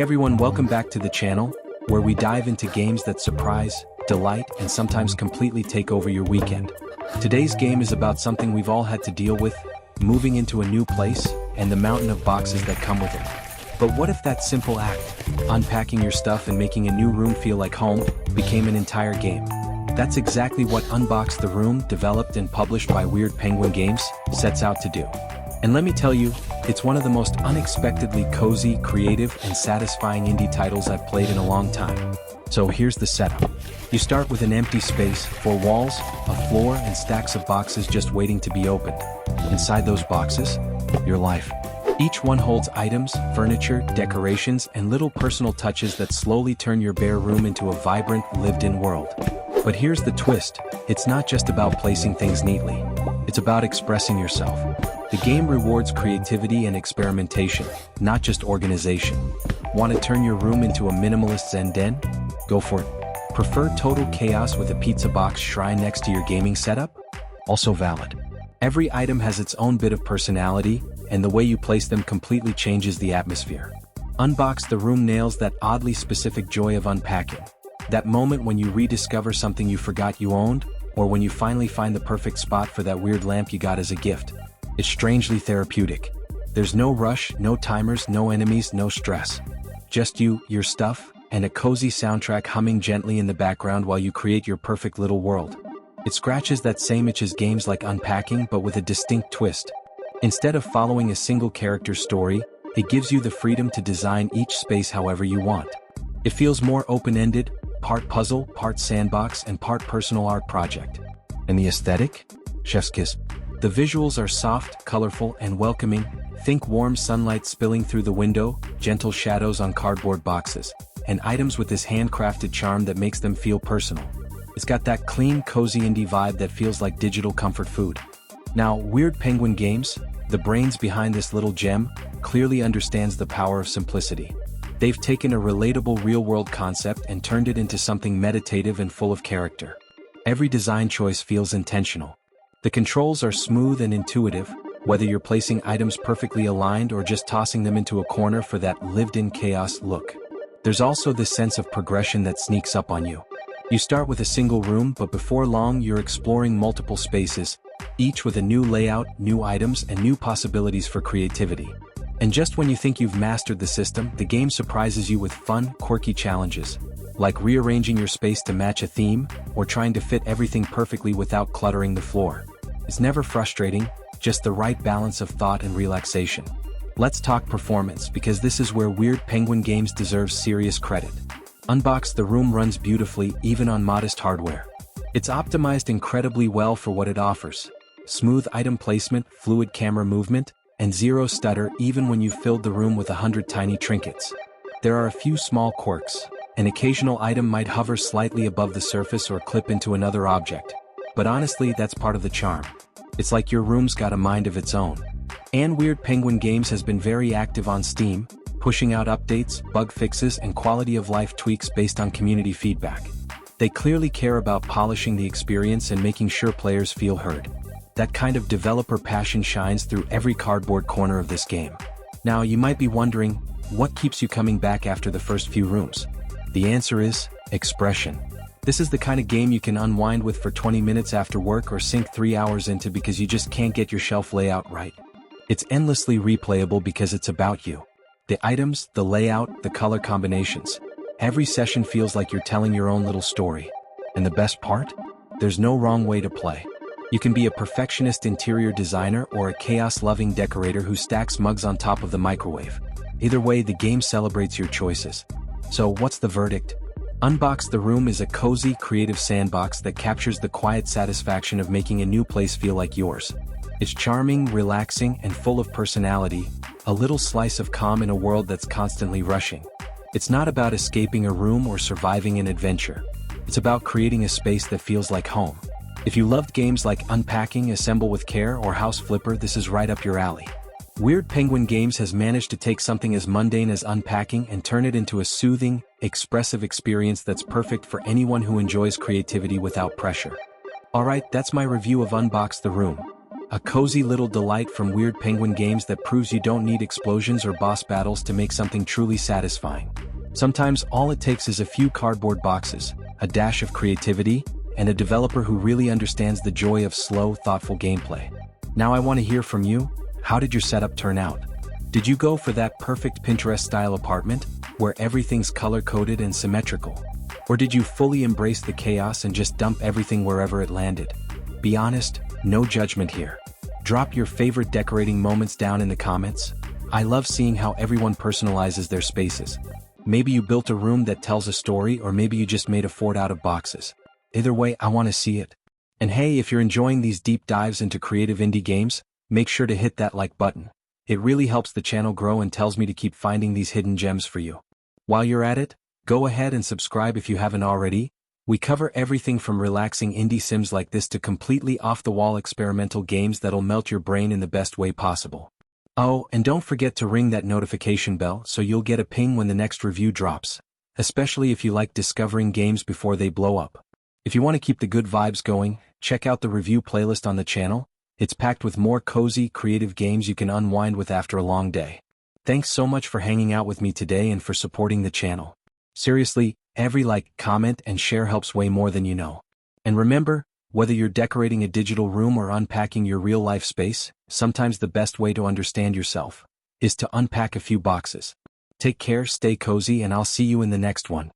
everyone, welcome back to the channel, where we dive into games that surprise, delight, and sometimes completely take over your weekend. Today's game is about something we've all had to deal with, moving into a new place, and the mountain of boxes that come with it. But what if that simple act, unpacking your stuff and making a new room feel like home, became an entire game? That's exactly what Unbox The Room, developed and published by Weird Penguin Games, sets out to do. And let me tell you, it's one of the most unexpectedly cozy, creative, and satisfying indie titles I've played in a long time. So here's the setup. You start with an empty space, 4 walls, a floor, and stacks of boxes just waiting to be opened. Inside those boxes, your life. Each one holds items, furniture, decorations, and little personal touches that slowly turn your bare room into a vibrant, lived-in world. But here's the twist, it's not just about placing things neatly. It's about expressing yourself. The game rewards creativity and experimentation, not just organization. Want to turn your room into a minimalist zen den? Go for it. Prefer total chaos with a pizza box shrine next to your gaming setup? Also valid. Every item has its own bit of personality, and the way you place them completely changes the atmosphere. Unbox The Room nails that oddly specific joy of unpacking. That moment when you rediscover something you forgot you owned, or when you finally find the perfect spot for that weird lamp you got as a gift. It's strangely therapeutic. There's no rush, no timers, no enemies, no stress. Just you, your stuff, and a cozy soundtrack humming gently in the background while you create your perfect little world. It scratches that same itch as games like Unpacking, but with a distinct twist. Instead of following a single character's story, it gives you the freedom to design each space however you want. It feels more open-ended, part puzzle, part sandbox, and part personal art project. And the aesthetic? Chef's kiss. The visuals are soft, colorful, and welcoming. Think warm sunlight spilling through the window, gentle shadows on cardboard boxes, and items with this handcrafted charm that makes them feel personal. It's got that clean, cozy indie vibe that feels like digital comfort food. Now, Weird Penguin Games, the brains behind this little gem, clearly understands the power of simplicity. They've taken a relatable real-world concept and turned it into something meditative and full of character. Every design choice feels intentional. The controls are smooth and intuitive, whether you're placing items perfectly aligned or just tossing them into a corner for that lived-in chaos look. There's also this sense of progression that sneaks up on you. You start with a single room, but before long you're exploring multiple spaces, each with a new layout, new items, and new possibilities for creativity. And just when you think you've mastered the system, the game surprises you with fun, quirky challenges, like rearranging your space to match a theme, or trying to fit everything perfectly without cluttering the floor. It's never frustrating, just the right balance of thought and relaxation. Let's talk performance, because this is where Weird Penguin Games deserves serious credit. Unbox The Room runs beautifully even on modest hardware. It's optimized incredibly well for what it offers. Smooth item placement, fluid camera movement, and zero stutter even when you've filled the room with 100 tiny trinkets. There are a few small quirks. An occasional item might hover slightly above the surface or clip into another object. But honestly, that's part of the charm. It's like your room's got a mind of its own. And Weird Penguin Games has been very active on Steam, pushing out updates, bug fixes, and quality-of-life tweaks based on community feedback. They clearly care about polishing the experience and making sure players feel heard. That kind of developer passion shines through every cardboard corner of this game. Now, you might be wondering, what keeps you coming back after the first few rooms? The answer is expression. This is the kind of game you can unwind with for 20 minutes after work or sink 3 hours into because you just can't get your shelf layout right. It's endlessly replayable because it's about you. The items, the layout, the color combinations. Every session feels like you're telling your own little story. And the best part? There's no wrong way to play. You can be a perfectionist interior designer or a chaos-loving decorator who stacks mugs on top of the microwave. Either way, the game celebrates your choices. So what's the verdict? Unbox The Room is a cozy, creative sandbox that captures the quiet satisfaction of making a new place feel like yours. It's charming, relaxing, and full of personality, a little slice of calm in a world that's constantly rushing. It's not about escaping a room or surviving an adventure. It's about creating a space that feels like home. If you loved games like Unpacking, Assemble with Care, or House Flipper, this is right up your alley. Weird Penguin Games has managed to take something as mundane as unpacking and turn it into a soothing, expressive experience that's perfect for anyone who enjoys creativity without pressure. Alright, that's my review of Unbox The Room. A cozy little delight from Weird Penguin Games that proves you don't need explosions or boss battles to make something truly satisfying. Sometimes all it takes is a few cardboard boxes, a dash of creativity, and a developer who really understands the joy of slow, thoughtful gameplay. Now I want to hear from you. How did your setup turn out? Did you go for that perfect Pinterest-style apartment, where everything's color-coded and symmetrical? Or did you fully embrace the chaos and just dump everything wherever it landed? Be honest, no judgment here. Drop your favorite decorating moments down in the comments. I love seeing how everyone personalizes their spaces. Maybe you built a room that tells a story, or maybe you just made a fort out of boxes. Either way, I want to see it. And hey, if you're enjoying these deep dives into creative indie games, make sure to hit that like button. It really helps the channel grow and tells me to keep finding these hidden gems for you. While you're at it, go ahead and subscribe if you haven't already. We cover everything from relaxing indie sims like this to completely off-the-wall experimental games that'll melt your brain in the best way possible. Oh, and don't forget to ring that notification bell so you'll get a ping when the next review drops, especially if you like discovering games before they blow up. If you want to keep the good vibes going, check out the review playlist on the channel. It's packed with more cozy, creative games you can unwind with after a long day. Thanks so much for hanging out with me today and for supporting the channel. Seriously, every like, comment, and share helps way more than you know. And remember, whether you're decorating a digital room or unpacking your real-life space, sometimes the best way to understand yourself is to unpack a few boxes. Take care, stay cozy, and I'll see you in the next one.